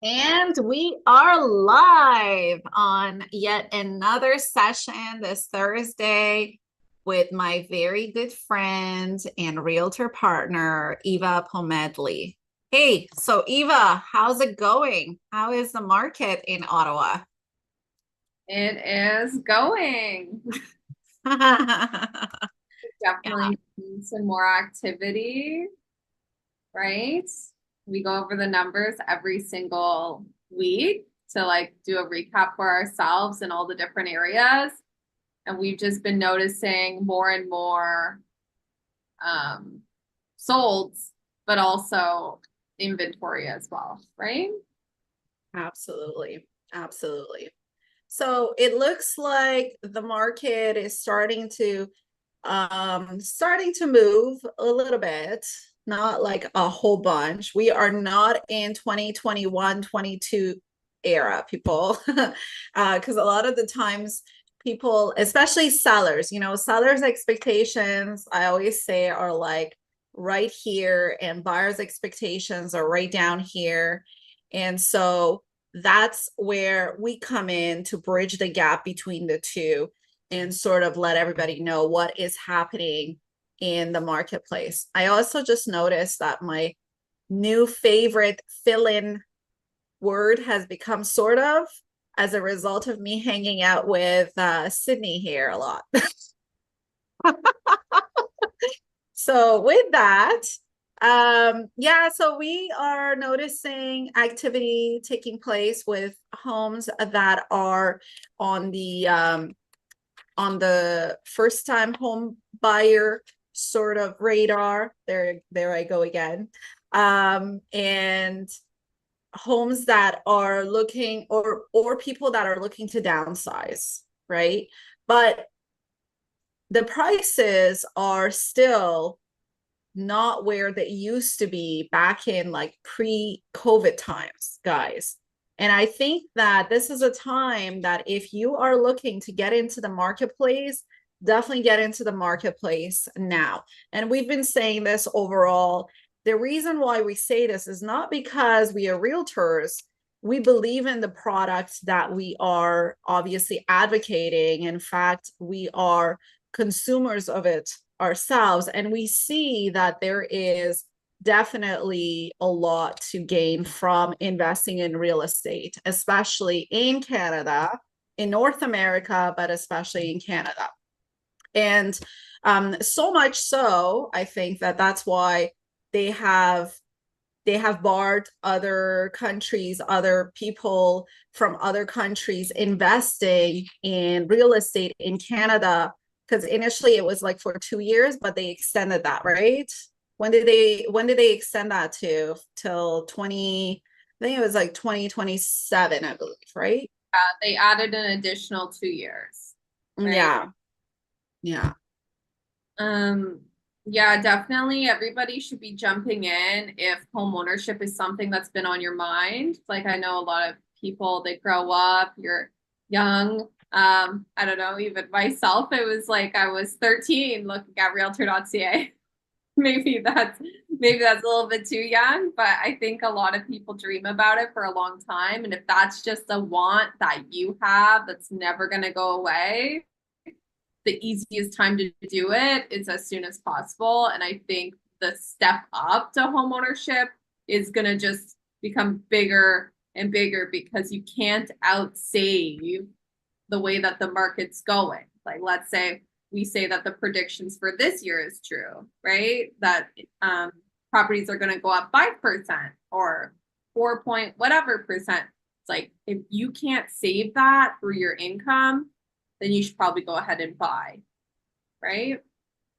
And we are live on yet another session this Thursday with my very good friend and realtor partner, Eva Pomedley. Hey, so Eva, how's it going? How is the market in Ottawa? It is going. Yeah, Definitely need some more activity, right? We go over the numbers every single week to do a recap for ourselves in all the different areas. And we've just been noticing more and more um, solds, but also inventory as well, right? absolutely. Absolutely. So it looks like the market is starting to move a little bit, not like a whole bunch. We are not in 2021, 22 era, people. Because a lot of the times people, especially sellers, sellers expectations, I always say, are like right here, and buyers expectations are right down here. And so that's where we come in to bridge the gap between the two and sort of let everybody know what is happening in the marketplace. I also just noticed that my new favorite fill-in word has become sort of as a result of me hanging out with Sydney here a lot. So with that, yeah, so we are noticing activity taking place with homes that are on the first time home buyer sort of radar. There I go again. And homes that are looking, or people that are looking to downsize, right? But the prices are still not where they used to be back in like pre-COVID times, guys. And I think that this is a time that if you are looking to get into the marketplace, definitely get into the marketplace now. And we've been saying this overall. The reason why we say this is not because we are realtors. We believe in the product that we are obviously advocating. In fact, we are consumers of it ourselves, and we see that there is definitely a lot to gain from investing in real estate, especially in Canada, in North America, but especially in Canada. And so much so, I think that that's why they have they have barred other countries, other people from other countries investing in real estate in Canada, because initially it was like for 2 years, but they extended that, right? When did they extend that to till 20, I think it was like 2027, I believe, right? They added an additional 2 years, right? Yeah, yeah. Um, yeah, definitely everybody should be jumping in if home ownership is something that's been on your mind. Like I know a lot of people, they grow up, you're young. I don't know, even myself, it was like I was 13 looking at realtor.ca. Maybe that's a little bit too young, but I think a lot of people dream about it for a long time. And if that's just a want that you have that's never going to go away, the easiest time to do it is as soon as possible. And I think the step up to home ownership is going to just become bigger and bigger because you can't outsave the way that the market's going. Like, let's say we say that the predictions for this year is true, right? That properties are going to go up 5% or 4 point whatever percent. It's like if you can't save that through your income, then you should probably go ahead and buy, right?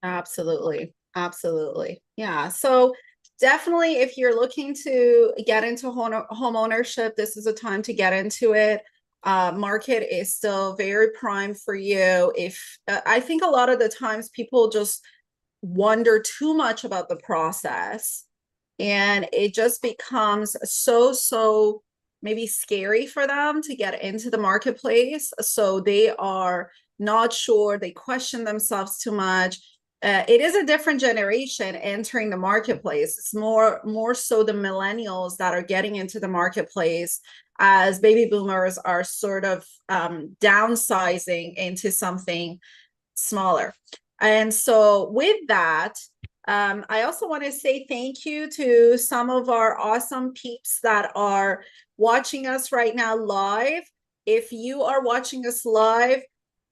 Absolutely. Absolutely. Yeah. So definitely if you're looking to get into home ownership, this is a time to get into it. Market is still very prime for you. If I think a lot of the times people just wonder too much about the process, and it just becomes so maybe scary for them to get into the marketplace. So they are not sure, they question themselves too much. it is a different generation entering the marketplace. It's more so the millennials that are getting into the marketplace, as baby boomers are sort of downsizing into something smaller. And so with that, I also want to say thank you to some of our awesome peeps that are watching us right now live. If you are watching us live,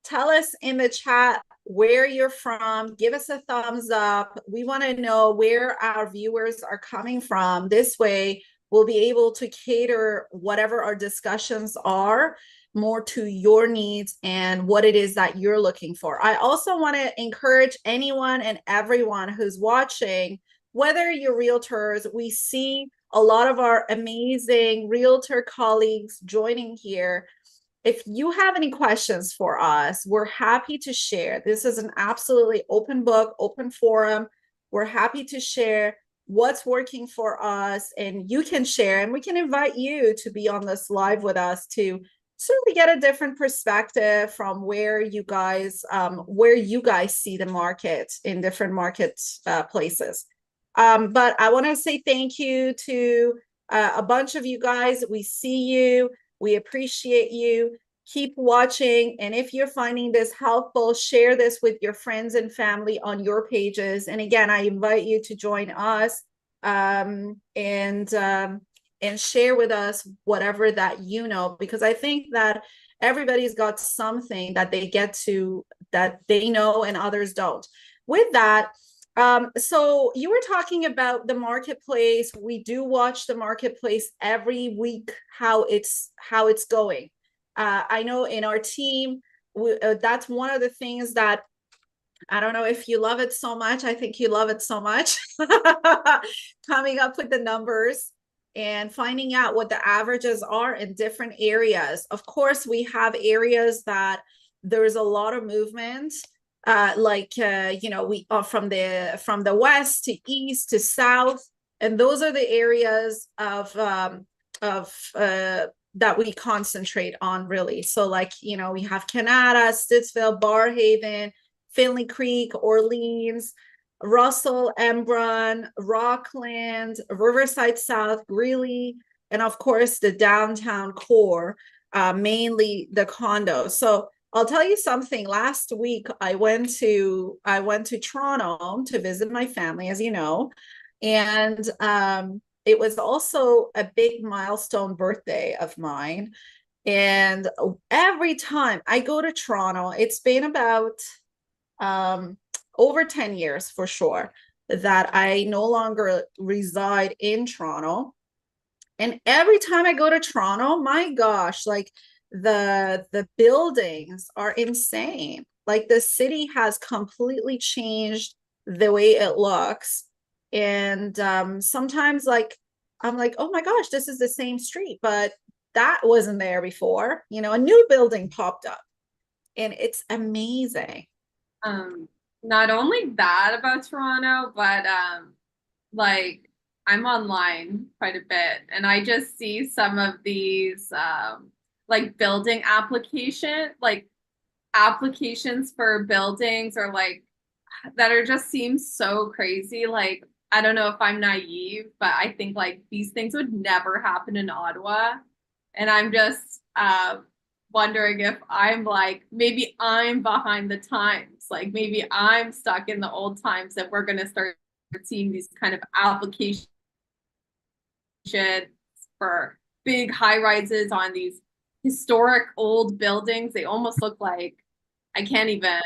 tell us in the chat where you're from. Give us a thumbs up. We want to know where our viewers are coming from. This way, we'll be able to cater whatever our discussions are more to your needs and what it is that you're looking for. I also want to encourage anyone and everyone who's watching, whether you're realtors, we see a lot of our amazing realtor colleagues joining here. If you have any questions for us, we're happy to share. This is an absolutely open book, open forum. We're happy to share what's working for us, and you can share, and we can invite you to be on this live with us to certainly get a different perspective from where you guys see the market in different market places. But I want to say thank you to a bunch of you guys. We see you. We appreciate you. Keep watching. And if you're finding this helpful, share this with your friends and family on your pages. And again, I invite you to join us and share with us whatever that you know, because I think that everybody's got something that they get to that they know and others don't. With that, so you were talking about the marketplace. We do watch the marketplace every week, how it's going. I know in our team, that's one of the things that I don't know if you love it so much. I think you love it so much. Coming up with the numbers and finding out what the averages are in different areas. Of course, we have areas that there's a lot of movement, we are from the west to east to south, and those are the areas of that we concentrate on, really. So, we have Canada, Stittsville, Barrhaven, Finley Creek, Orleans, Russell, Embrun, Rockland, Riverside South, Greeley, and of course the downtown core, mainly the condos. So I'll tell you something. Last week I went to Toronto to visit my family, as you know, and it was also a big milestone birthday of mine. And every time I go to Toronto, it's been about over 10 years for sure that I no longer reside in Toronto. And every time I go to Toronto, my gosh, like the buildings are insane. Like the city has completely changed the way it looks. And sometimes I'm like, oh my gosh, this is the same street, but that wasn't there before. A new building popped up, and it's amazing. Not only that about Toronto, but like I'm online quite a bit, and I just see some of these like building applications for buildings, or like that are just seem so crazy. Like, I don't know if I'm naive, but I think like these things would never happen in Ottawa. And I'm just wondering if I'm like, maybe I'm behind the times. Like maybe I'm stuck in the old times, that we're going to start seeing these kind of applications for big high rises on these historic old buildings. They almost look like, I can't even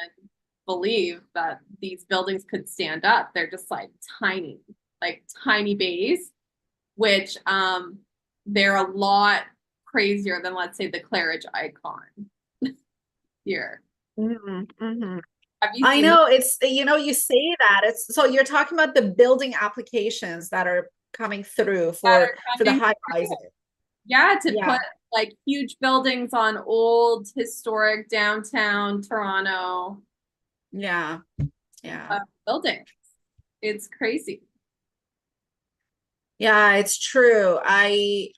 believe that these buildings could stand up. They're just like tiny bays, which they're a lot crazier than, let's say, the Claridge Icon here. Mm-hmm. Have you I seen know it's, you say that it's, so you're talking about the building applications that are coming through that for are the coming high through? rises. Yeah, to Yeah. put like huge buildings on old historic downtown Toronto Yeah. Yeah. buildings. It's crazy. Yeah, it's true. I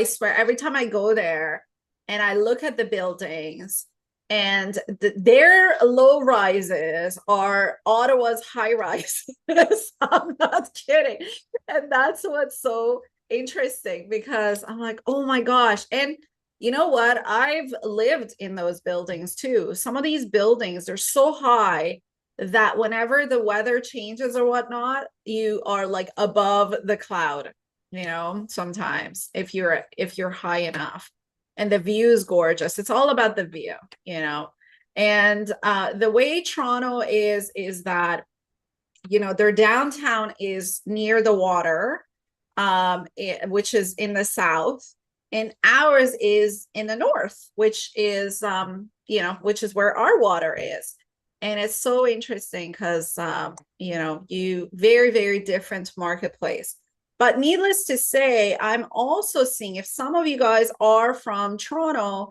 swear every time I go there and I look at the buildings, And their low rises are Ottawa's high rises. I'm not kidding. And that's what's so interesting, because I'm like, oh my gosh. And you know what? I've lived in those buildings too. Some of these buildings are so high that whenever the weather changes or whatnot, you are like above the cloud, sometimes if you're high enough. And the view is gorgeous. It's all about the view, you know. And the way Toronto is that, their downtown is near the water, which is in the south, and ours is in the north, which is which is where our water is. And it's so interesting because you very, very different marketplace. But needless to say, I'm also seeing, if some of you guys are from Toronto,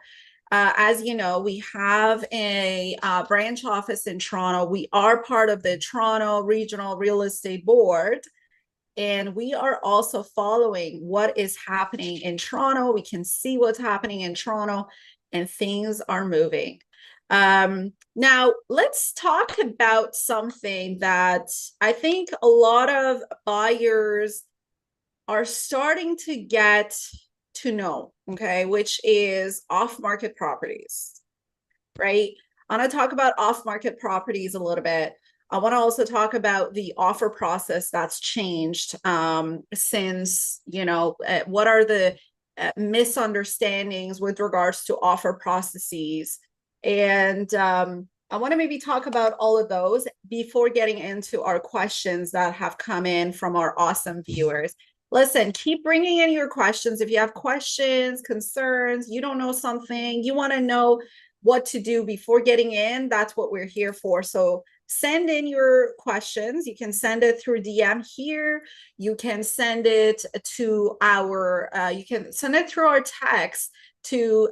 as you know, we have a branch office in Toronto. We are part of the Toronto Regional Real Estate Board, and we are also following what is happening in Toronto. We can see what's happening in Toronto, and things are moving. Now, let's talk about something that I think a lot of buyers are starting to get to know, okay, which is off-market properties, right? I want to talk about off-market properties a little bit. I want to also talk about the offer process that's changed since, what are the misunderstandings with regards to offer processes. And I want to maybe talk about all of those before getting into our questions that have come in from our awesome viewers. Listen, keep bringing in your questions. If you have questions, concerns, you don't know something, you want to know what to do before getting in, that's what we're here for. So send in your questions. You can send it through DM here. You can send it to through our text to,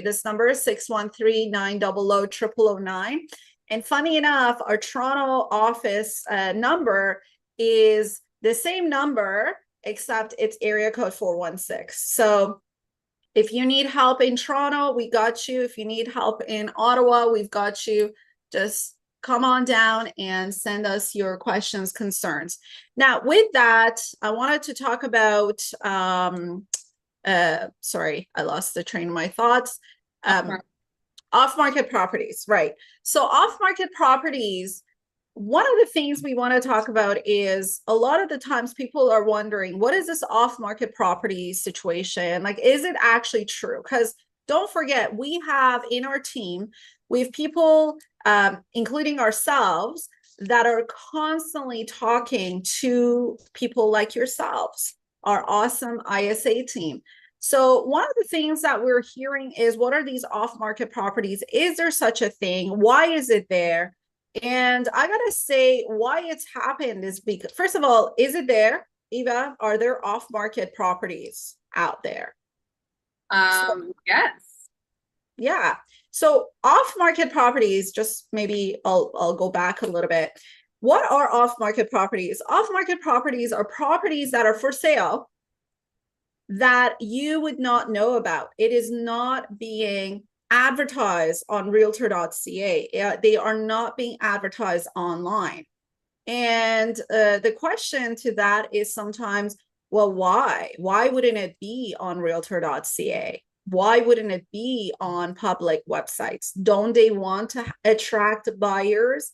this number is 613-900-0009. And funny enough, our Toronto office number is the same number, except it's area code 416. So if you need help in Toronto, we got you. If you need help in Ottawa, we've got you. Just come on down and send us your questions, concerns. Now, with that, I wanted to talk about, sorry, I lost the train of my thoughts. Off-market properties, right. So off-market properties, one of the things we want to talk about is a lot of the times people are wondering, what is this off-market property situation? Like, is it actually true? Because don't forget, we have in our team, we have people, including ourselves, that are constantly talking to people like yourselves, our awesome ISA team. So one of the things that we're hearing is, what are these off-market properties? Is there such a thing? Why is it there? And I gotta say, why it's happened is because, first of all, is it there, Eva? Are there off-market properties out there? Yes. Yeah. So off-market properties, just maybe I'll go back a little bit. What are off-market properties? Off-market properties are properties that are for sale that you would not know about. It is not being advertised on realtor.ca. They are not being advertised online. And the question to that is sometimes, well, why? Why wouldn't it be on realtor.ca? Why wouldn't it be on public websites? Don't they want to attract buyers?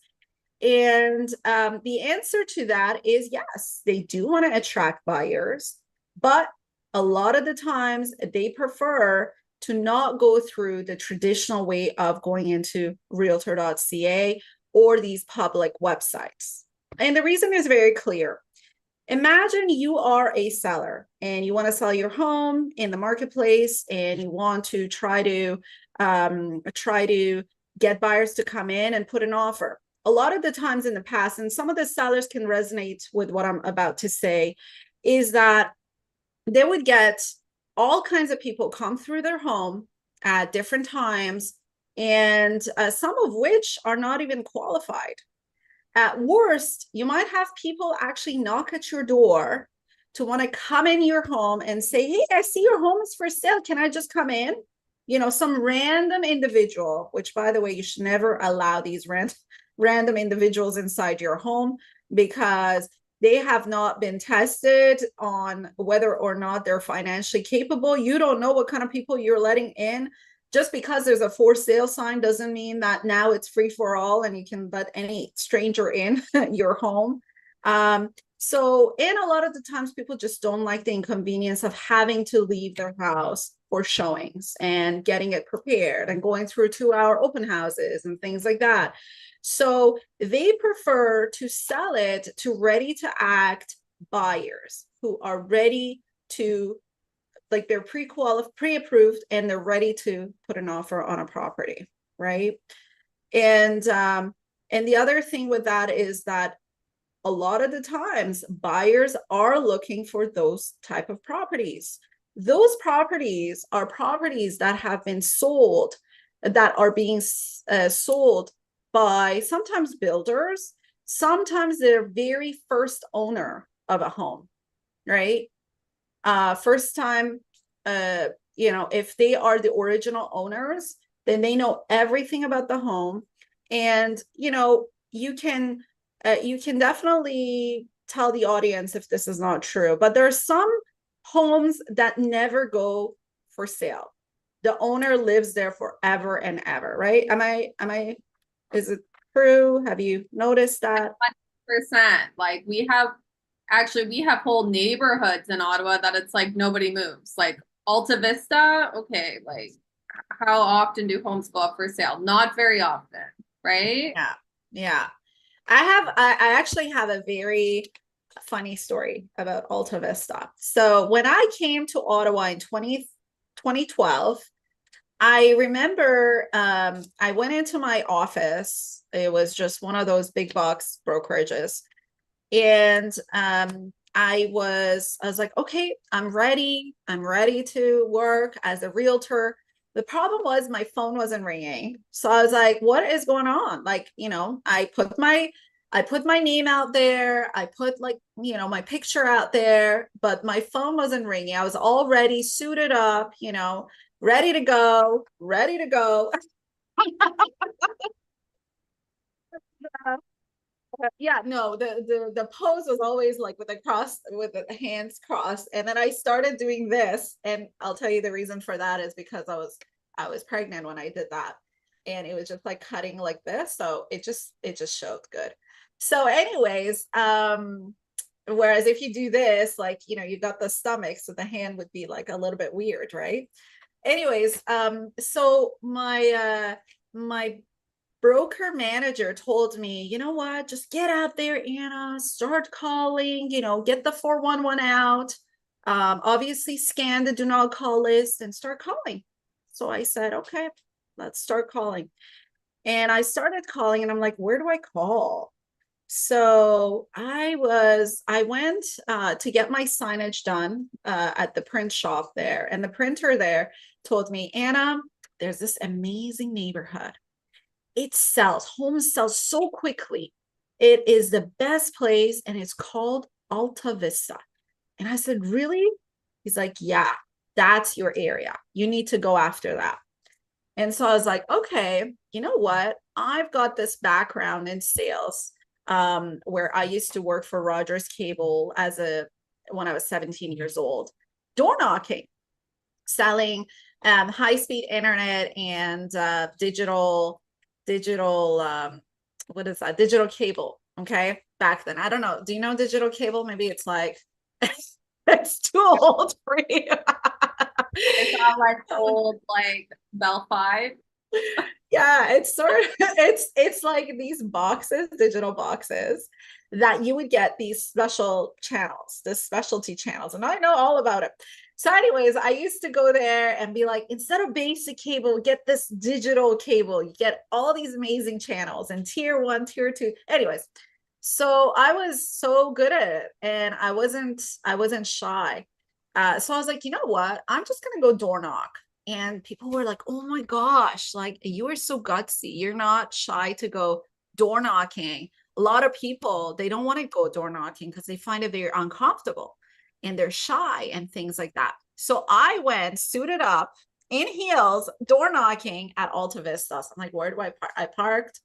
And the answer to that is yes, they do want to attract buyers, but a lot of the times they prefer to not go through the traditional way of going into realtor.ca or these public websites. And the reason is very clear. Imagine you are a seller and you want to sell your home in the marketplace, and you want to try to get buyers to come in and put an offer. A lot of the times in the past, and some of the sellers can resonate with what I'm about to say, is that they would get all kinds of people come through their home at different times, and some of which are not even qualified. At worst, you might have people actually knock at your door to want to come in your home and say, hey, I see your home is for sale. Can I just come in? some random individual, which by the way, you should never allow these random individuals inside your home, because they have not been tested on whether or not they're financially capable. You don't know what kind of people you're letting in. Just because there's a for sale sign doesn't mean that now it's free for all and you can let any stranger in your home. And a lot of the times people just don't like the inconvenience of having to leave their house for showings and getting it prepared and going through 2-hour open houses and things like that. So they prefer to sell it to ready to act buyers who are ready to, like, they're pre-approved and they're ready to put an offer on a property, right? And the other thing with that is that a lot of the times buyers are looking for those type of properties. Those properties are properties that have been sold, that are being sold by sometimes builders, sometimes their very first owner of a home, right? First time, if they are the original owners, then they know everything about the home. And, you can definitely tell the audience if this is not true, but there are some homes that never go for sale. The owner lives there forever and ever, right? Is it true? Have you noticed that? 100%. Like we have whole neighborhoods in Ottawa that it's like nobody moves. Like Alta Vista, okay, like how often do homes go up for sale? Not very often, right? Yeah. Yeah. I actually have a very funny story about Alta Vista. So when I came to Ottawa in 2012, I remember I went into my office. It was just one of those big box brokerages. And I was like, okay, I'm ready. I'm ready to work as a realtor. The problem was my phone wasn't ringing. So I was like, what is going on? Like, I put my name out there. I put, like, my picture out there, but my phone wasn't ringing. I was all ready, suited up, ready to go, ready to go. Yeah, no, the pose was always like with the hands crossed, and then I started doing this, and I'll tell you the reason for that is because I was pregnant when I did that, and it was just like cutting like this, so it just showed good. So, anyways, whereas if you do this, like, you got the stomach, so the hand would be like a little bit weird, right? Anyways, so my broker manager told me, you know what, just get out there, Anna, start calling, get the 411 out. Obviously scan the do not call list and start calling. So I said, okay, let's start calling. And I started calling and I'm like, where do I call? So I went to get my signage done at the print shop there. And the printer there told me, Anna, there's this amazing neighborhood. Homes sell so quickly. It is the best place and it's called Alta Vista. And I said, really? He's like, yeah, that's your area. You need to go after that. And so I was like, okay, you know what? I've got this background in sales, where I used to work for Rogers Cable when I was 17 years old, door knocking, selling high-speed internet and digital what is that, digital cable. Okay, back then, I don't know, do you know digital cable? Maybe it's like it's too old for you. It's not like old like Bell 5. Yeah, it's sort of it's like these boxes, digital boxes, that you would get these special channels, the specialty channels, and I know all about it. So anyways, I used to go there and be like, instead of basic cable, get this digital cable. You get all these amazing channels and tier 1, tier 2. Anyways, so I was so good at it and I wasn't shy. So I was like, you know what? I'm just gonna go door knock. And people were like, oh my gosh, like, you are so gutsy. You're not shy to go door knocking. A lot of people, they don't want to go door knocking because they find it very uncomfortable and they're shy and things like that. So I went suited up in heels, door knocking at Alta Vista. So I'm like, where do I park? I parked.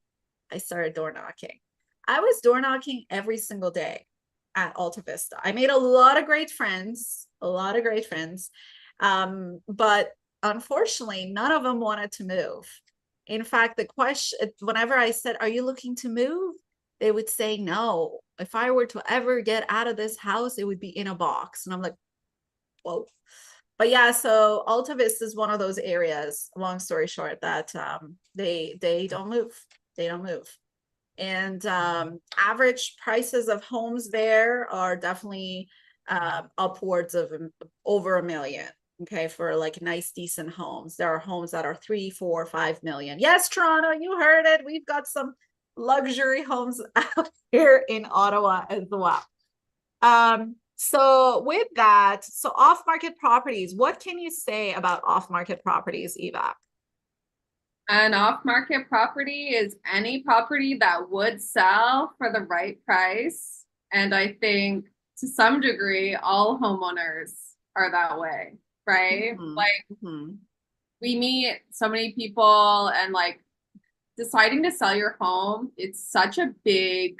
I started door knocking. I was door knocking every single day at Alta Vista. I made a lot of great friends, a lot of great friends. But unfortunately, none of them wanted to move. In fact, the question, whenever I said, are you looking to move? They would say no. If I were to ever get out of this house, it would be in a box. And I'm like, whoa. But yeah, so Alta Vista is one of those areas, long story short, that they don't move. They don't move. And average prices of homes there are definitely upwards of over $1 million. Okay, for like nice, decent homes. There are homes that are 3, 4, 5 million. Yes, Toronto, you heard it. We've got some luxury homes out here in Ottawa as well. So with that, so off-market properties, what can you say about off-market properties, Eva? An off-market property is any property that would sell for the right price. And I think to some degree, all homeowners are that way, right? Mm-hmm. Like Mm-hmm. we meet so many people and like deciding to sell your home, it's such a big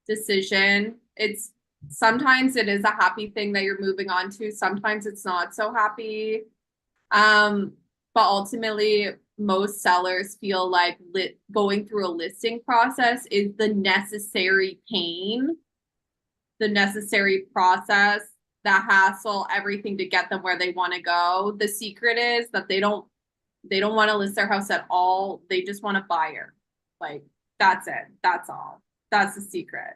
decision. It's sometimes it is a happy thing that you're moving on to, sometimes it's not so happy. But ultimately, most sellers feel like going through a listing process is the necessary pain, the necessary process, the hassle, everything to get them where they want to go. The secret is that they don't want to list their house at all. They just want a buyer. Like that's it. That's all. That's the secret.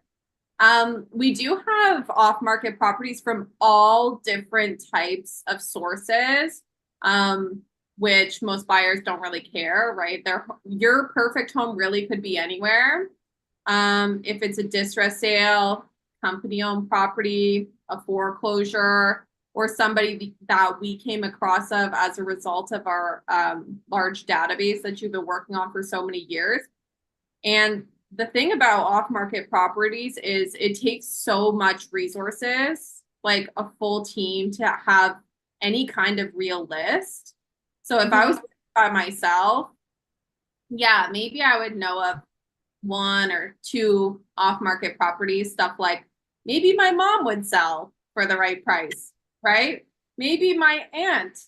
We do have off-market properties from all different types of sources, which most buyers don't really care, right? Your perfect home really could be anywhere. If it's a distress sale, company-owned property, a foreclosure, or somebody that we came across of as a result of our large database that you've been working on for so many years. And the thing about off-market properties is it takes so much resources, like a full team to have any kind of real list. So if I was by myself, yeah, maybe I would know of one or two off-market properties, stuff like maybe my mom would sell for the right price, right? Maybe my aunt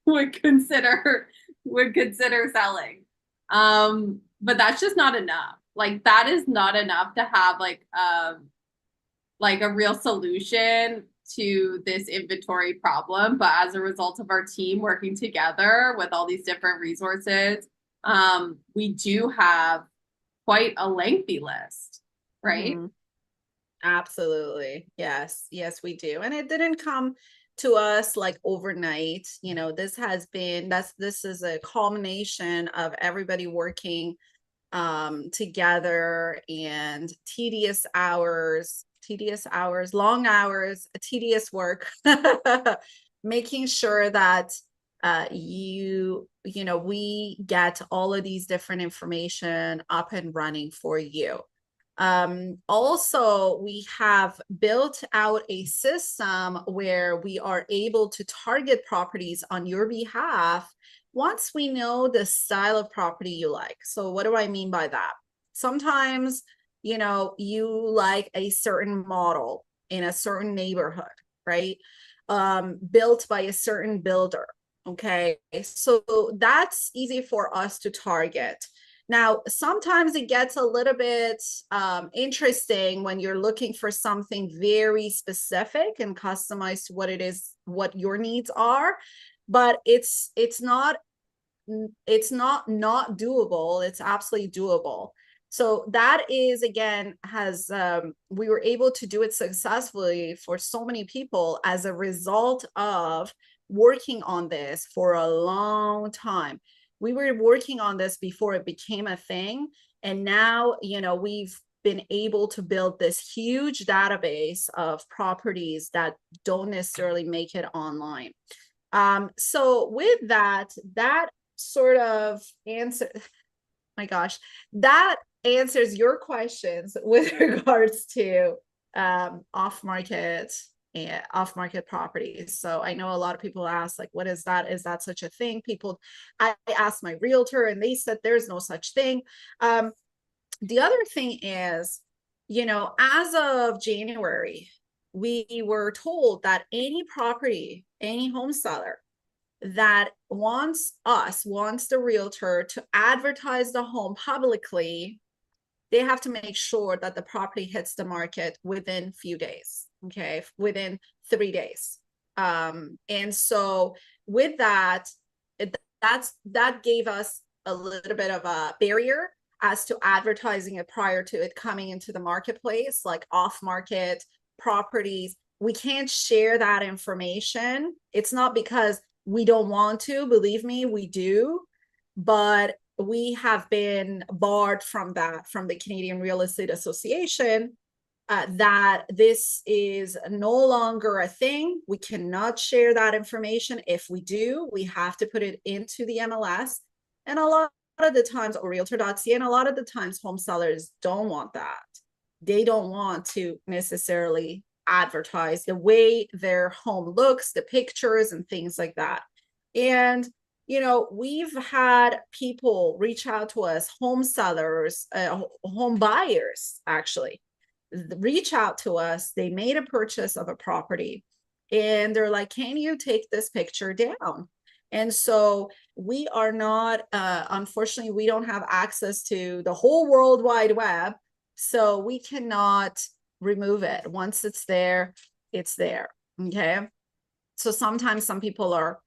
would consider selling. But that's just not enough. Like that is not enough to have like a real solution to this inventory problem. But as a result of our team working together with all these different resources, we do have quite a lengthy list, right? Mm-hmm. Absolutely. Yes. Yes, we do. And it didn't come to us like overnight. You know, this is a culmination of everybody working together and tedious hours, long hours, tedious work, making sure that we get all of these different information up and running for you. Also, we have built out a system where we are able to target properties on your behalf once we know the style of property you like. So what do I mean by that? Sometimes, you like a certain model in a certain neighborhood, right? Built by a certain builder. Okay. So that's easy for us to target. Now, sometimes it gets a little bit interesting when you're looking for something very specific and customized to what it is, what your needs are, but it's not doable. It's absolutely doable. So that is, again, we were able to do it successfully for so many people as a result of working on this for a long time. We were working on this before it became a thing. And now, we've been able to build this huge database of properties that don't necessarily make it online. So with that sort of answer, my gosh, that answers your questions with regards to off market off-market properties. So I know a lot of people ask, like, what is that? Is that such a thing? I asked my realtor and they said there's no such thing. The other thing is, as of January, we were told that any property, any home seller that wants the realtor to advertise the home publicly, they have to make sure that the property hits the market within few days, okay, within 3 days. And so with that, that gave us a little bit of a barrier as to advertising it prior to it coming into the marketplace, like off-market properties. We can't share that information. It's not because we don't want to, believe me, we do, but we have been barred from that, from the Canadian Real Estate Association, that this is no longer a thing. We cannot share that information. If we do, we have to put it into the MLS. And a lot of the times, or realtor.ca, and a lot of the times home sellers don't want that. They don't want to necessarily advertise the way their home looks, the pictures and things like that. And we've had people reach out to us, home sellers, home buyers actually, reach out to us. They made a purchase of a property and they're like, can you take this picture down? And so we are not, unfortunately, we don't have access to the whole World Wide Web. So we cannot remove it. Once it's there, it's there. Okay. So sometimes some people are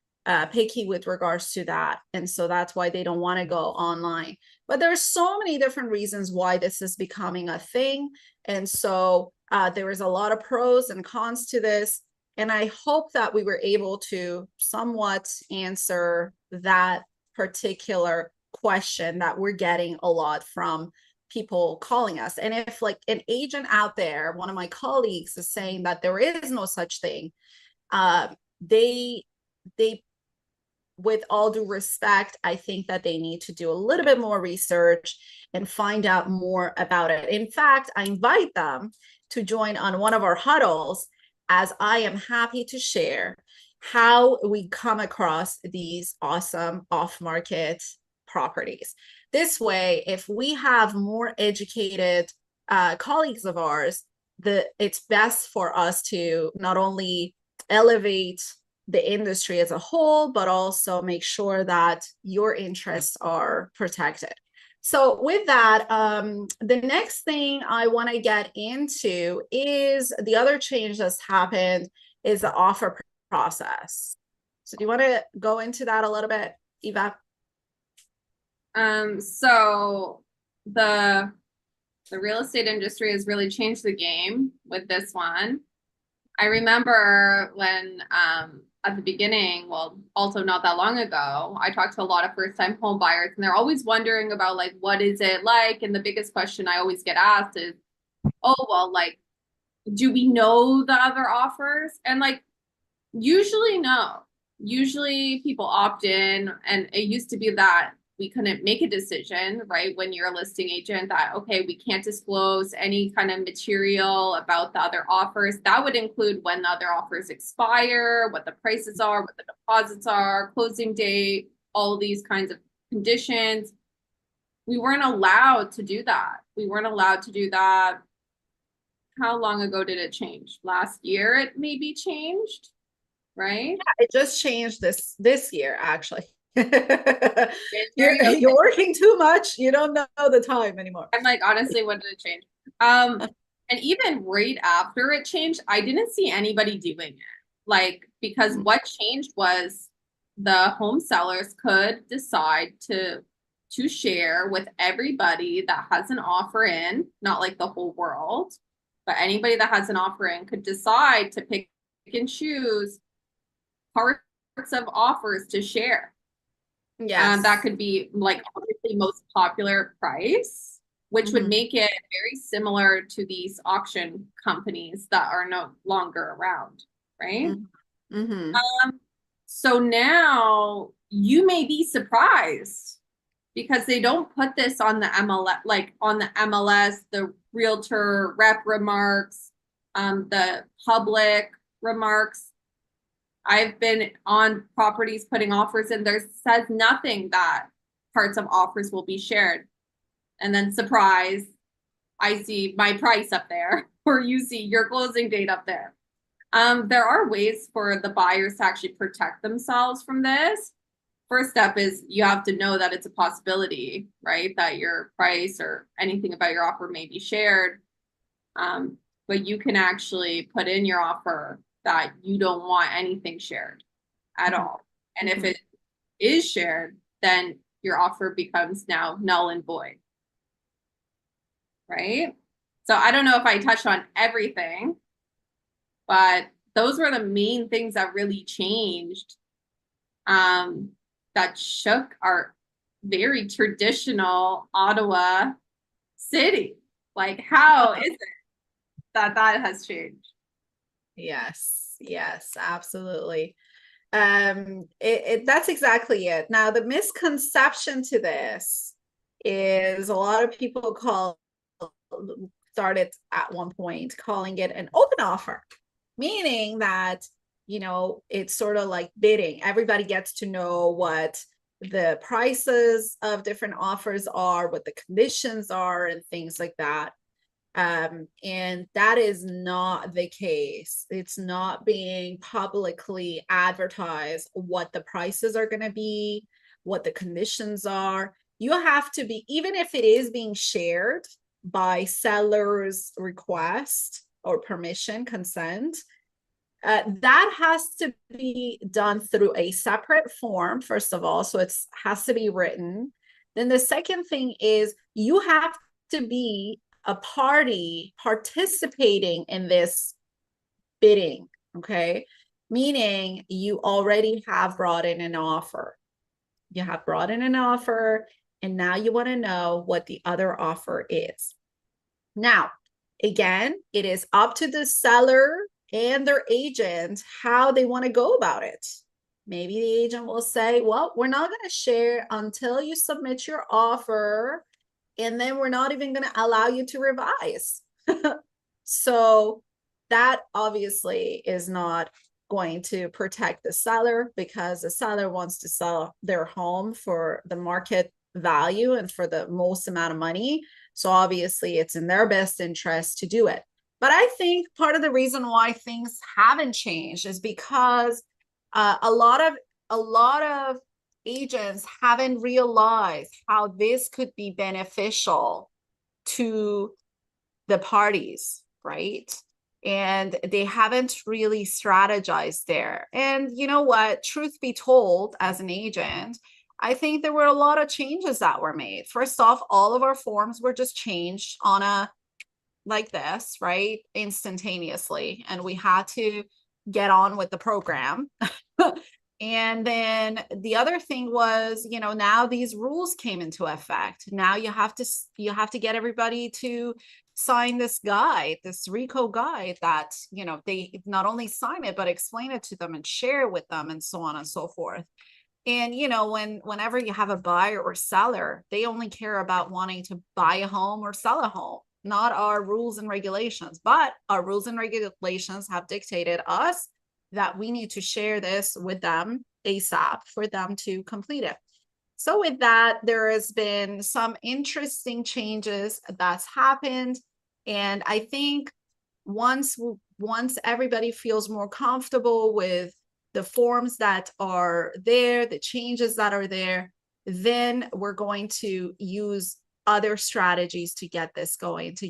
picky with regards to that. And so that's why they don't want to go online. But there's so many different reasons why this is becoming a thing. And so there is a lot of pros and cons to this. And I hope that we were able to somewhat answer that particular question that we're getting a lot from people calling us. And if like an agent out there, one of my colleagues is saying that there is no such thing, they with all due respect, I think that they need to do a little bit more research and find out more about it. In fact, I invite them to join on one of our huddles, as I am happy to share how we come across these awesome off-market properties. This way, if we have more educated colleagues of ours, it's best for us to not only elevate the industry as a whole, but also make sure that your interests are protected. So with that, the next thing I want to get into is the other change that's happened is the offer process. So do you want to go into that a little bit, Eva? So the real estate industry has really changed the game with this one. I remember when at the beginning, well, also not that long ago, I talked to a lot of first-time home buyers, and they're always wondering about like, what is it like? And the biggest question I always get asked is, oh, well, like, do we know the other offers? And like, usually no. Usually people opt in, and it used to be that we couldn't make a decision, right? When you're a listing agent, that, okay, we can't disclose any kind of material about the other offers. That would include when the other offers expire, what the prices are, what the deposits are, closing date, all these kinds of conditions. We weren't allowed to do that. We weren't allowed to do that. How long ago did it change? Last year, it maybe changed, right? Yeah, it just changed this year, actually. Okay. You're working too much. You don't know the time anymore. I'm like, honestly, what did it change? And even right after it changed, I didn't see anybody doing it. Like, because what changed was the home sellers could decide to share with everybody that has an offer in, not like the whole world, but anybody that has an offer in could decide to pick and choose parts of offers to share. Yes. That could be like obviously most popular price, which would make it very similar to these auction companies that are no longer around, right? So now you may be surprised because they don't put this on the MLS, like on the MLS, the realtor rep remarks, the public remarks. I've been on properties putting offers in. There says nothing that parts of offers will be shared. And then surprise, I see my price up there, or you see your closing date up there. There are ways for the buyers to actually protect themselves from this. First step is you have to know that it's a possibility, right? That your price or anything about your offer may be shared. But you can actually put in your offer that you don't want anything shared at all. And if it is shared, then your offer becomes now null and void. Right? So I don't know if I touched on everything, but those were the main things that really changed, that shook our very traditional Ottawa city. Like, how is it that that has changed? Yes, yes, absolutely. That's exactly it. Now, the misconception to this is a lot of people started at one point calling it an open offer, meaning that, it's sort of like bidding. Everybody gets to know what the prices of different offers are, what the conditions are, and things like that. And that is not the case. It's not being publicly advertised what the prices are going to be, what the conditions are. You have to be, even if it is being shared by seller's request or permission, consent, that has to be done through a separate form, first of all. So it has to be written. Then the second thing is you have to be a party participating in this bidding, okay? Meaning you already have brought in an offer. You have brought in an offer, and now you want to know what the other offer is. Now, again, it is up to the seller and their agent how they want to go about it. Maybe the agent will say, well, we're not going to share until you submit your offer, and then we're not even going to allow you to revise. So that obviously is not going to protect the seller, because the seller wants to sell their home for the market value and for the most amount of money. So obviously it's in their best interest to do it. But I think part of the reason why things haven't changed is because a lot of agents haven't realized how this could be beneficial to the parties, right? And they haven't really strategized there. And you know what? Truth be told, as an agent, I think there were a lot of changes that were made. First off, all of our forms were just changed on a like this, right? Instantaneously. And we had to get on with the program. And then the other thing was, now these rules came into effect. Now you have to get everybody to sign this guide, this RICO guide that, they not only sign it, but explain it to them and share with them and so on and so forth. And, whenever you have a buyer or seller, they only care about wanting to buy a home or sell a home, not our rules and regulations. But our rules and regulations have dictated us that we need to share this with them ASAP for them to complete it. So with that, there has been some interesting changes that's happened. And I think once everybody feels more comfortable with the forms that are there, the changes that are there, then we're going to use other strategies to get this going, to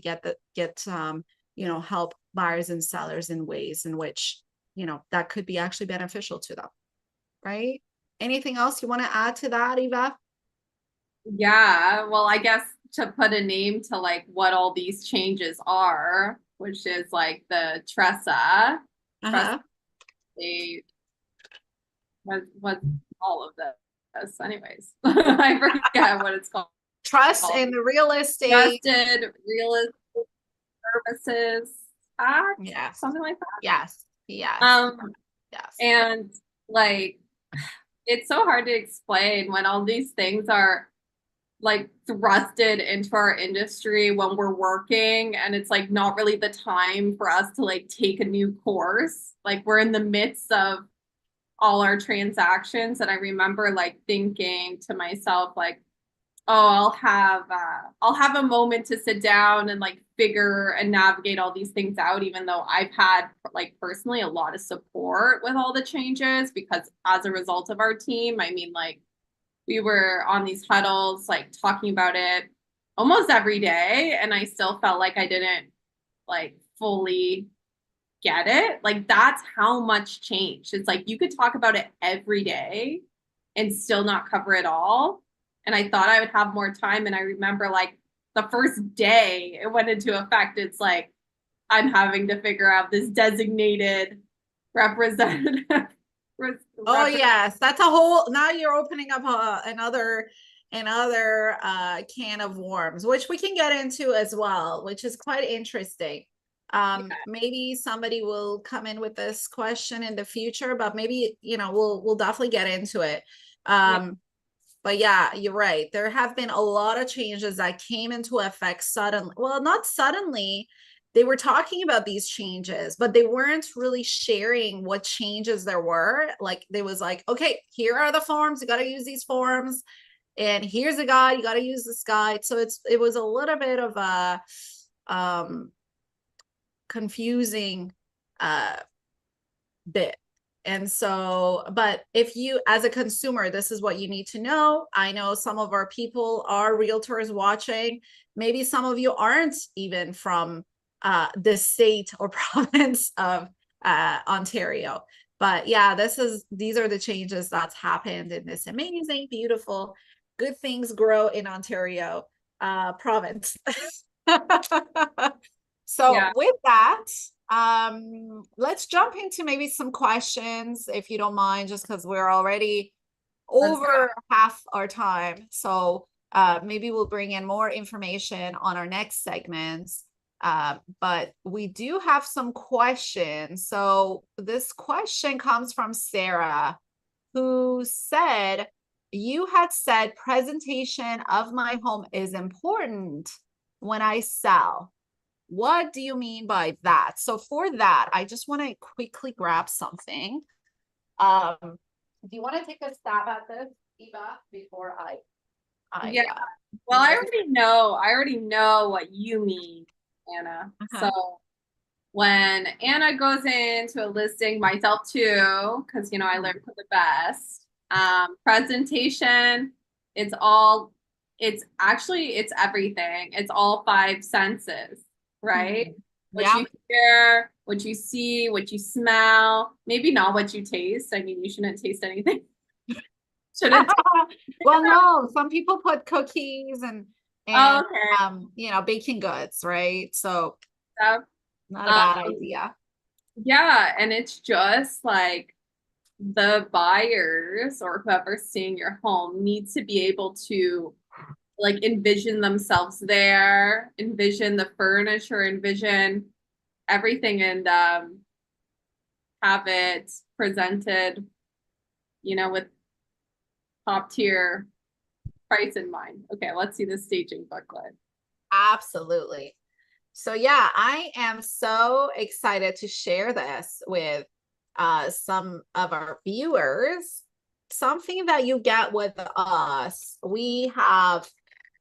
help buyers and sellers in ways in which, that could be actually beneficial to them, right? Anything else you want to add to that, Eva? Yeah, well, I guess to put a name to like what all these changes are, which is like the Tressa, Uh-huh. they was all of this, anyways. I forget what it's called. Trust in the real estate. Trusted Real Estate Services Act, Yes. something like that. Yes. Yes. Yes. And like it's so hard to explain when all these things are like thrusted into our industry when we're working, and it's like not really the time for us to like take a new course. Like we're in the midst of all our transactions, and I remember like thinking to myself like, oh, I'll have a moment to sit down and like figure and navigate all these things out, even though I've had like personally a lot of support with all the changes, because as a result of our team, I mean, like we were on these huddles like talking about it almost every day, and I still felt like I didn't like fully get it. Like that's how much change. It's like you could talk about it every day and still not cover it all. And I thought I would have more time. And I remember like the first day it went into effect, it's like I'm having to figure out this designated representative. Oh yes, that's a whole, now you're opening up another can of worms, which we can get into as well, which is quite interesting. Maybe somebody will come in with this question in the future, but maybe, you know, we'll definitely get into it. Yeah. But yeah, you're right. There have been a lot of changes that came into effect suddenly. Well, not suddenly. They were talking about these changes, but they weren't really sharing what changes there were. Like they was like, okay, here are the forms. You got to use these forms. And here's a guide. You got to use this guide. So it was a little bit of a confusing bit. And so, but if you, as a consumer, this is what you need to know. I know some of our people are realtors watching. Maybe some of you aren't even from the state or province of Ontario. But yeah, these are the changes that's happened in this amazing, beautiful, good things grow in Ontario province. So Yeah. with that, let's jump into maybe some questions, if you don't mind, just because we're already Let's go. over half our time. So maybe we'll bring in more information on our next segments. But we do have some questions. So this question comes from Sarah, who said, you had said presentation of my home is important when I sell. What do you mean by that? So for that, I just want to quickly grab something. Do you want to take a stab at this, Eva, before I Yeah. Well, look? I already know what you mean, Anna. Uh-huh. So when Anna goes into a listing, myself too, because you know I learned from the best. Presentation, it's all, it's actually it's everything. It's all five senses, right? Mhm. What Yeah. you hear, what you see, what you smell, maybe not what you taste. I mean, you shouldn't taste anything. Shouldn't taste. Well, no, some people put cookies and Oh, okay. you know, baking goods, right? So Stuff. not a bad Um, idea. yeah, and it's just like the buyers or whoever's seeing your home needs to be able to like envision themselves there, envision the furniture, envision everything, and have it presented, you know, with top tier price in mind. Okay, let's see the staging booklet. Absolutely. So yeah, I am so excited to share this with some of our viewers. Something that you get with us, we have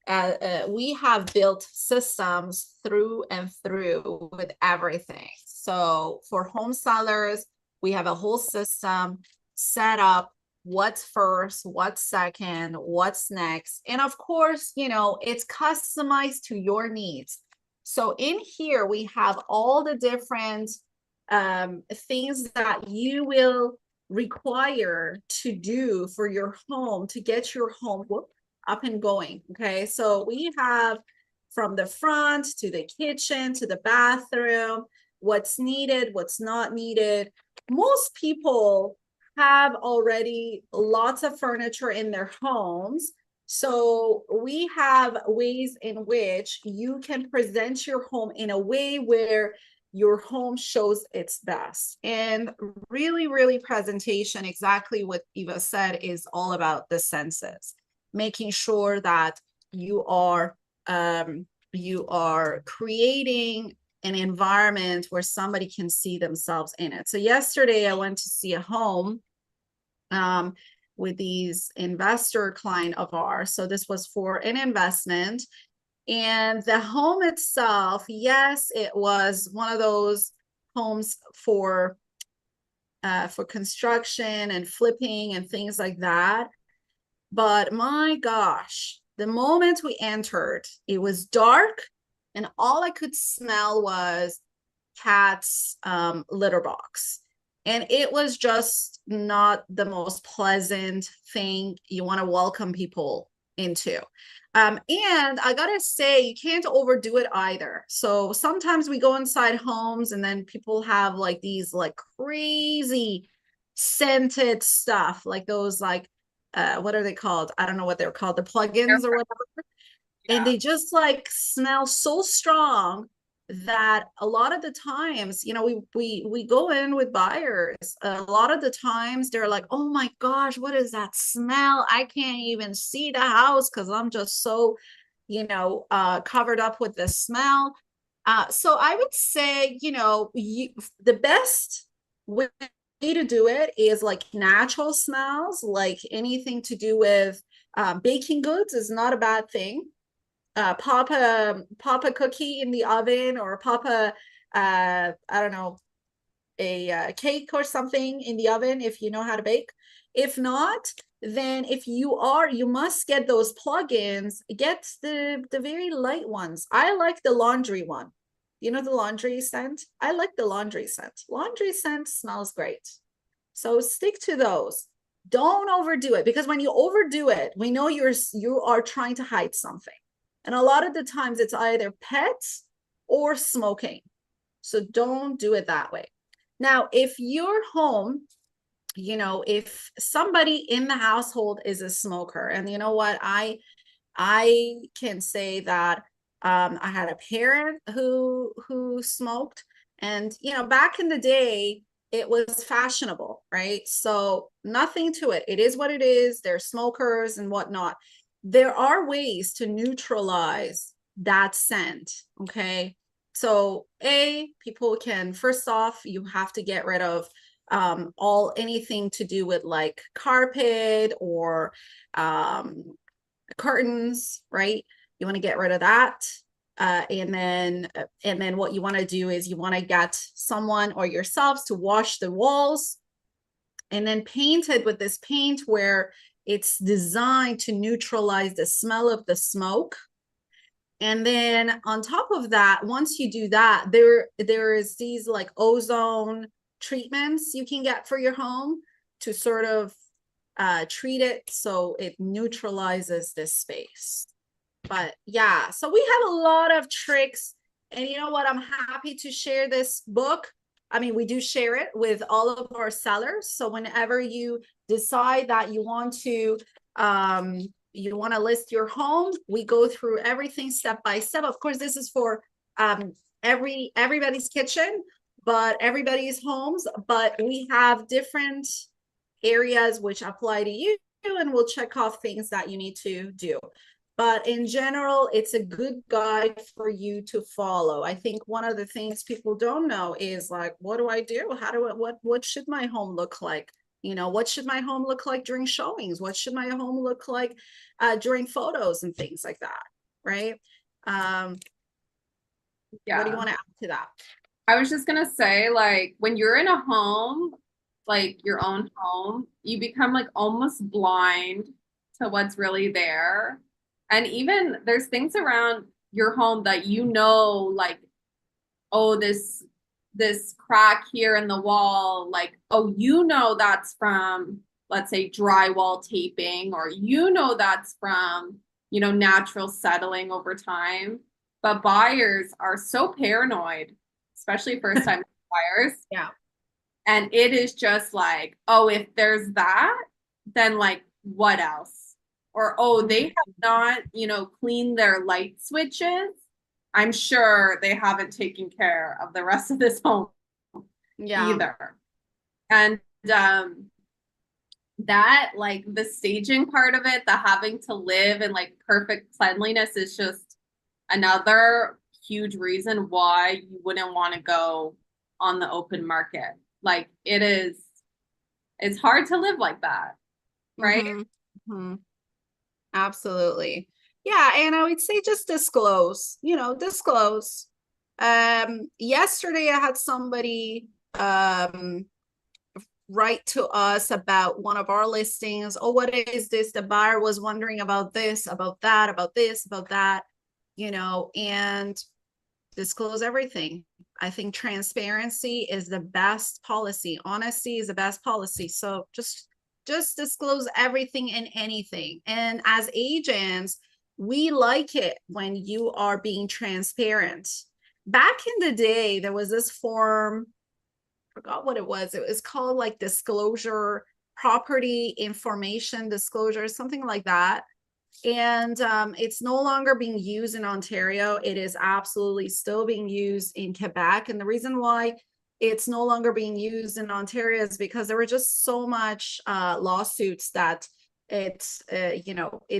built systems through and through with everything. So for home sellers, we have a whole system set up. What's first, what's second, what's next. And of course, you know, it's customized to your needs. So in here, we have all the different things that you will require to do for your home to get your home up and going. Okay, so we have from the front to the kitchen to the bathroom, what's needed, what's not needed. Most people have already lots of furniture in their homes. So we have ways in which you can present your home in a way where your home shows its best. And really, really presentation, exactly what Eva said, is all about the senses, making sure that you are you are creating an environment where somebody can see themselves in it. So yesterday I went to see a home with these investor client of ours. So this was for an investment. And the home itself, yes, it was one of those homes for construction and flipping and things like that. But my gosh, the moment we entered, it was dark, and all I could smell was cat's litter box. And it was just not the most pleasant thing you want to welcome people into. And I gotta say, you can't overdo it either. So sometimes we go inside homes and then people have like these like crazy scented stuff, like those like what are they called? I don't know what they're called, the plugins or whatever. And Yeah. they just like smell so strong that a lot of the times, we go in with buyers. A lot of the times they're like, "Oh my gosh, what is that smell? I can't even see the house because I'm just so, covered up with the smell." So I would say, the best way to do it is like natural smells, like anything to do with baking goods is not a bad thing. Pop a cookie in the oven, or pop a I don't know, a cake or something in the oven if you know how to bake. If not, then you must get those plugins. Get the very light ones. I like the laundry one. The laundry scent. I like the laundry scent. Laundry scent smells great. So stick to those. Don't overdo it, because when you overdo it, we know you are trying to hide something. And a lot of the times it's either pets or smoking. So don't do it that way. Now, if your home, if somebody in the household is a smoker, and you know what, I can say that I had a parent who smoked, and back in the day, it was fashionable, right? So nothing to it. It is what it is. They're smokers and whatnot. There are ways to neutralize that scent. Okay. So people can, first off, you have to get rid of anything to do with like carpet or curtains, right? You want to get rid of that. And then what you want to do is you want to get someone or yourselves to wash the walls and then paint it with this paint where it's designed to neutralize the smell of the smoke. And then on top of that, once you do that, there is these like ozone treatments you can get for your home to sort of treat it so it neutralizes this space. But yeah, so we have a lot of tricks. And you know what? I'm happy to share this book. I mean, we do share it with all of our sellers. So whenever you decide that you want to list your home, we go through everything step by step. Of course, this is for everybody's kitchen, but everybody's homes. But we have different areas which apply to you, and we'll check off things that you need to do. But in general, it's a good guide for you to follow. I think one of the things people don't know is like, what do I do? What should my home look like? What should my home look like during showings? What should my home look like during photos and things like that, right? What do you Yeah. want to add to that? I was just gonna say, like, when you're in a home, like your own home, you become like almost blind to what's really there. And even there's things around your home that like, oh, this crack here in the wall, like, oh, that's from, let's say, drywall taping, or that's from, natural settling over time. But buyers are so paranoid, especially first time buyers. Yeah. And it is just like, oh, if there's that, then like what else? Or, oh, they have not, cleaned their light switches. I'm sure they haven't taken care of the rest of this home Yeah. either. And that, like the staging part of it, the having to live in like perfect cleanliness is just another huge reason why you wouldn't want to go on the open market. Like it's hard to live like that, right? Mm-hmm. Mm-hmm. Absolutely. Yeah, and I would say just disclose, disclose. Yesterday I had somebody write to us about one of our listings. Oh, what is this? The buyer was wondering about this, about that, about this, about that, and disclose everything. I think transparency is the best policy. Honesty is the best policy. So just disclose everything and anything. And as agents, we like it when you are being transparent. Back in the day, there was this form, I forgot what it was. It was called like disclosure, property information disclosure, something like that. And it's no longer being used in Ontario. It is absolutely still being used in Quebec. And the reason why it's no longer being used in Ontario is because there were just so much lawsuits that it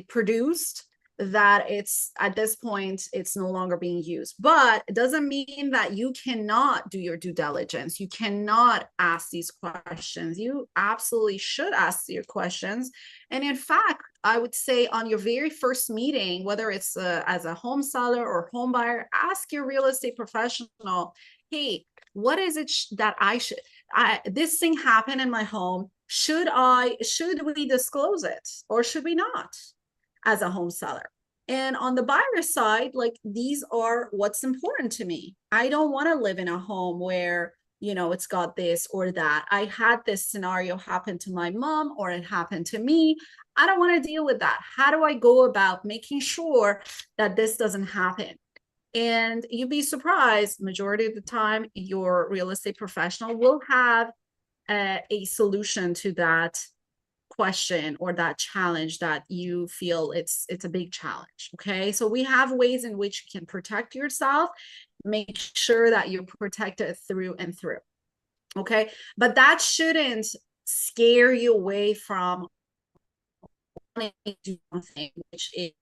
produced, that it's at this point it's no longer being used. But it doesn't mean that you cannot do your due diligence. You cannot ask these questions. You absolutely should ask your questions. And in fact, I would say on your very first meeting, whether it's as a home seller or home buyer, ask your real estate professional, hey, what is it that this thing happened in my home? Should we disclose it or should we not as a home seller? And on the buyer side, like, these are what's important to me. I don't want to live in a home where it's got this or that. I had this scenario happen to my mom, or it happened to me. I don't want to deal with that. How do I go about making sure that this doesn't happen? And you'd be surprised, majority of the time, your real estate professional will have a solution to that question or that challenge that you feel it's a big challenge. Okay, so we have ways in which you can protect yourself, make sure that you're protected through and through. Okay, but that shouldn't scare you away from wanting to do something, which is,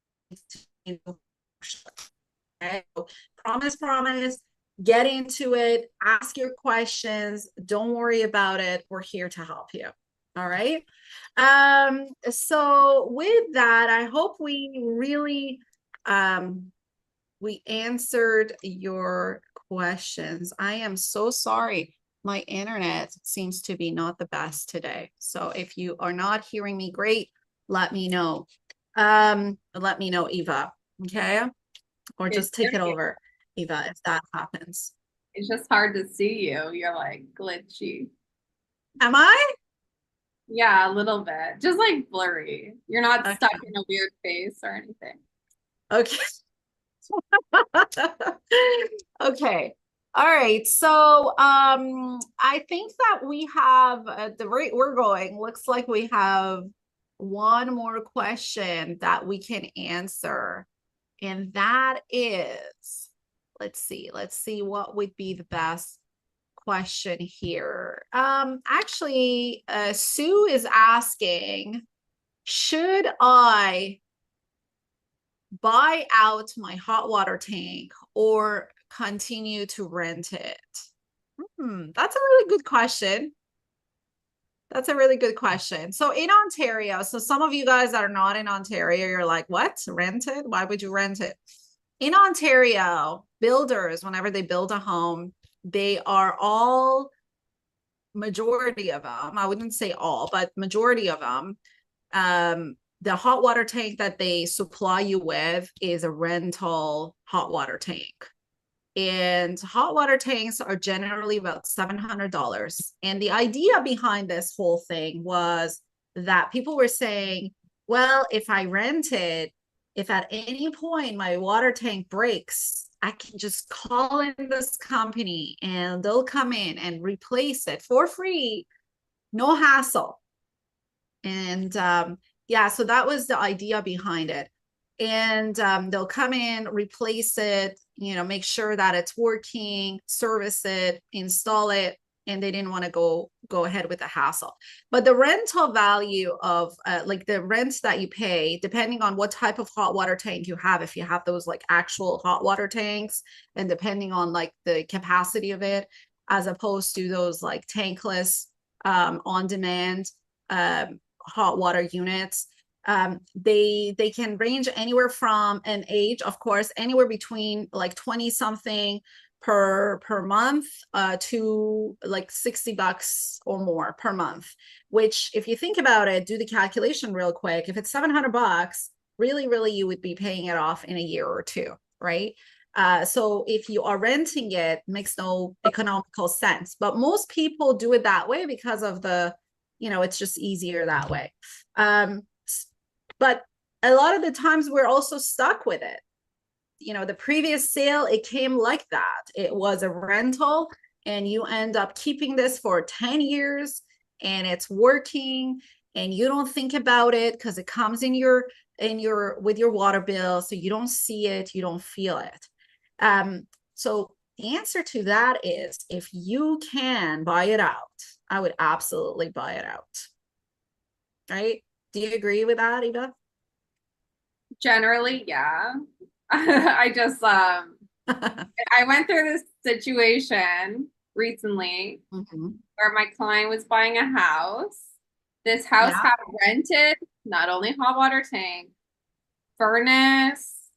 okay? So promise, get into it, ask your questions, don't worry about it. We're here to help you. All right. So with that, I hope we really we answered your questions. I am so sorry. My internet seems to be not the best today. So if you are not hearing me great, let me know. Let me know, Eva. Okay. Or It's just take it over, Eva, if that happens. just hard to see you. You're like glitchy. Am I? Yeah, a little bit. Just like blurry. You're not Okay. stuck in a weird face or anything. Okay. Okay. All right. So I think that we have, at the rate we're going, looks like we have one more question that we can answer. And that is, let's see what would be the best question here. Actually, Sue is asking, should I buy out my hot water tank or continue to rent it? That's a really good question. That's a really good question. So in Ontario, so some of you guys that are not in Ontario, you're like, what? Rent it? Why would you rent it? In Ontario, builders, whenever they build a home, they are all, majority of them, I wouldn't say all, but majority of them, the hot water tank that they supply you with is a rental hot water tank. And hot water tanks are generally about $700. And the idea behind this whole thing was that people were saying, well, if I rent it, if at any point my water tank breaks, I can just call in this company and they'll come in and replace it for free, no hassle. And yeah, so that was the idea behind it. And they'll come in, replace it, make sure that it's working, service it, install it. and they didn't want to go ahead with the hassle. But the rental value of like the rents that you pay, depending on what type of hot water tank you have, if you have those like actual hot water tanks, and depending on like the capacity of it, as opposed to those like tankless on demand hot water units, they can range anywhere from an age, of course, anywhere between like 20 something per month to like $60 or more per month, which if you think about it, do the calculation real quick, if it's $700, really you would be paying it off in a year or two, right? So if you are renting it, makes no economical sense, but most people do it that way because of the, it's just easier that way. But a lot of the times we're also stuck with it. The previous sale, it came like that. It was a rental, and you end up keeping this for 10 years, and it's working, and you don't think about it because it comes in your with your water bill, so you don't see it, you don't feel it. So the answer to that is, if you can buy it out, I would absolutely buy it out. Right? Do you agree with that, Eva? Generally, yeah. I just I went through this situation recently where my client was buying a house. This house Yeah. had rented not only hot water tank, furnace,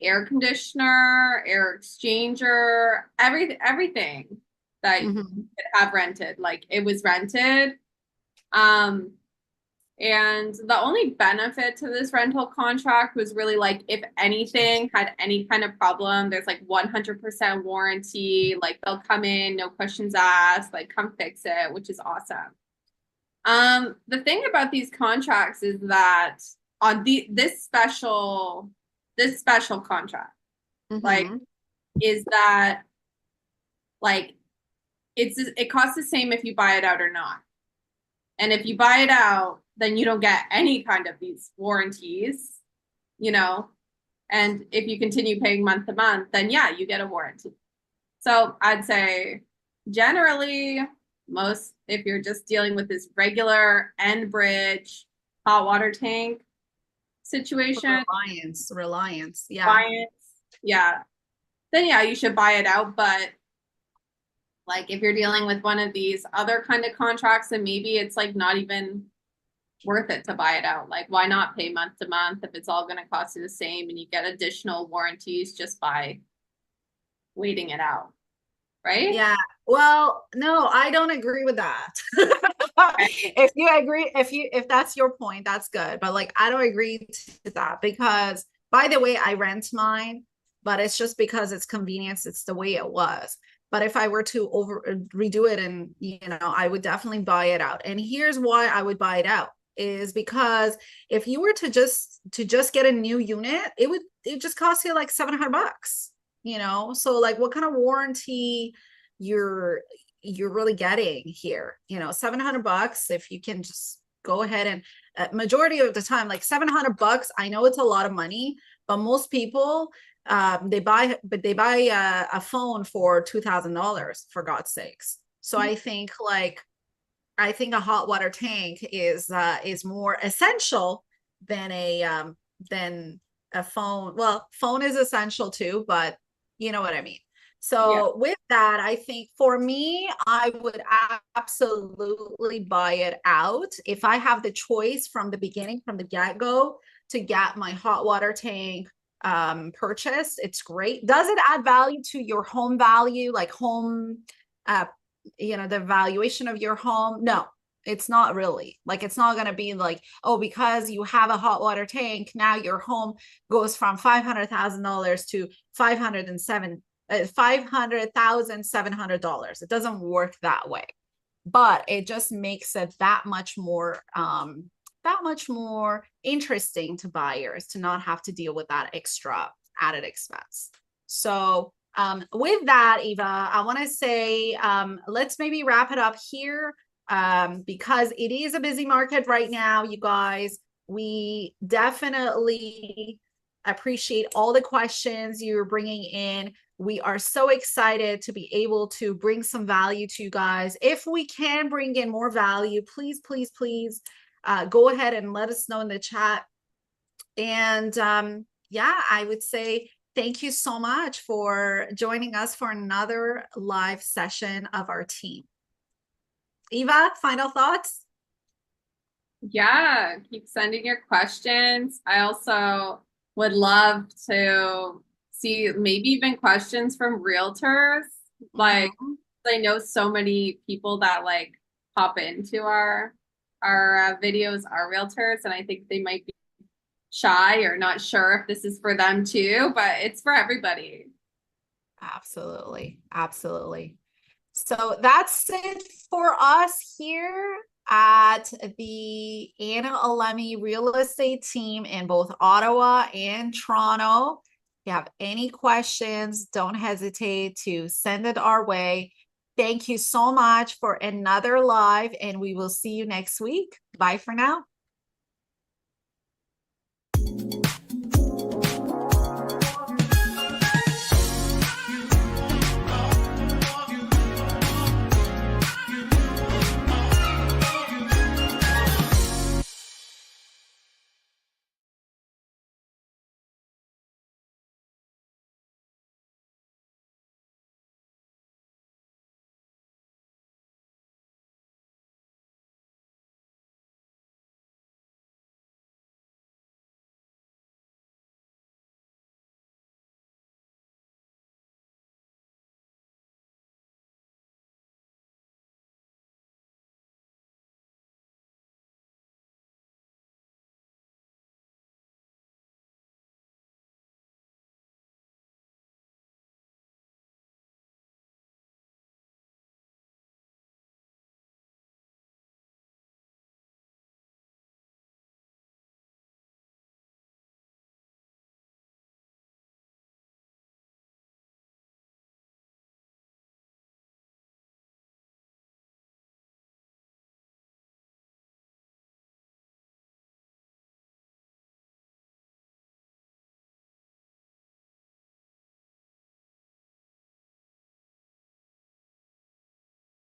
air conditioner, air exchanger, everything that you could have rented. Like, it was rented. And the only benefit to this rental contract was really like, if anything had any kind of problem, there's like 100% warranty. Like, they'll come in, no questions asked, like, come fix it, which is awesome. The thing about these contracts is that on this special contract, like, is that like it costs the same if you buy it out or not. And if you buy it out, then you don't get any kind of these warranties, and if you continue paying month to month, then yeah, you get a warranty. So I'd say generally, if you're just dealing with this regular end bridge hot water tank situation, reliance, yeah. clients, yeah, then yeah, you should buy it out. But like, if you're dealing with one of these other kind of contracts, then maybe it's like not even worth it to buy it out. Like, why not pay month to month if it's all going to cost you the same, and you get additional warranties just by waiting it out, right? Yeah. Well, no, I don't agree with that. If you agree, if that's your point, that's good. But like, I don't agree to that, because, by the way, I rent mine, but it's just because it's convenience. It's the way it was. But if I were to redo it, and I would definitely buy it out. And here's why I would buy it out, is because if you were to just get a new unit, it just cost you like $700. So like, what kind of warranty you're really getting here? $700, if you can just go ahead and majority of the time, like $700, I know it's a lot of money, but most people they buy a phone for $2,000, for God's sakes. So I think a hot water tank is more essential than a phone. Well, phone is essential too, but you know what I mean. So with that, I think for me, I would absolutely buy it out if I have the choice from the beginning, from the get-go, to get my hot water tank purchased. It's great. Does it add value to your home value, like home the valuation of your home? No, it's not really. Like, it's not going to be like, oh, because you have a hot water tank, now your home goes from $500,000 to $500,700. It doesn't work that way, but it just makes it that much more interesting to buyers to not have to deal with that extra added expense. So with that, Eva, I want to say, let's maybe wrap it up here, because it is a busy market right now, you guys. We definitely appreciate all the questions you're bringing in. We are so excited to be able to bring some value to you guys. If we can bring in more value, please, please, please go ahead and let us know in the chat. And yeah, I would say thank you so much for joining us for another live session of our team. Eva, final thoughts? Yeah, keep sending your questions. I also would love to see maybe even questions from realtors. Like, I know so many people that like pop into our videos are realtors, and I think they might be shy or not sure if this is for them too, but it's for everybody. Absolutely. Absolutely. So that's it for us here at the Anna Alemi real estate team in both Ottawa and Toronto. If you have any questions, don't hesitate to send it our way. Thank you so much for another live, and we will see you next week. Bye for now.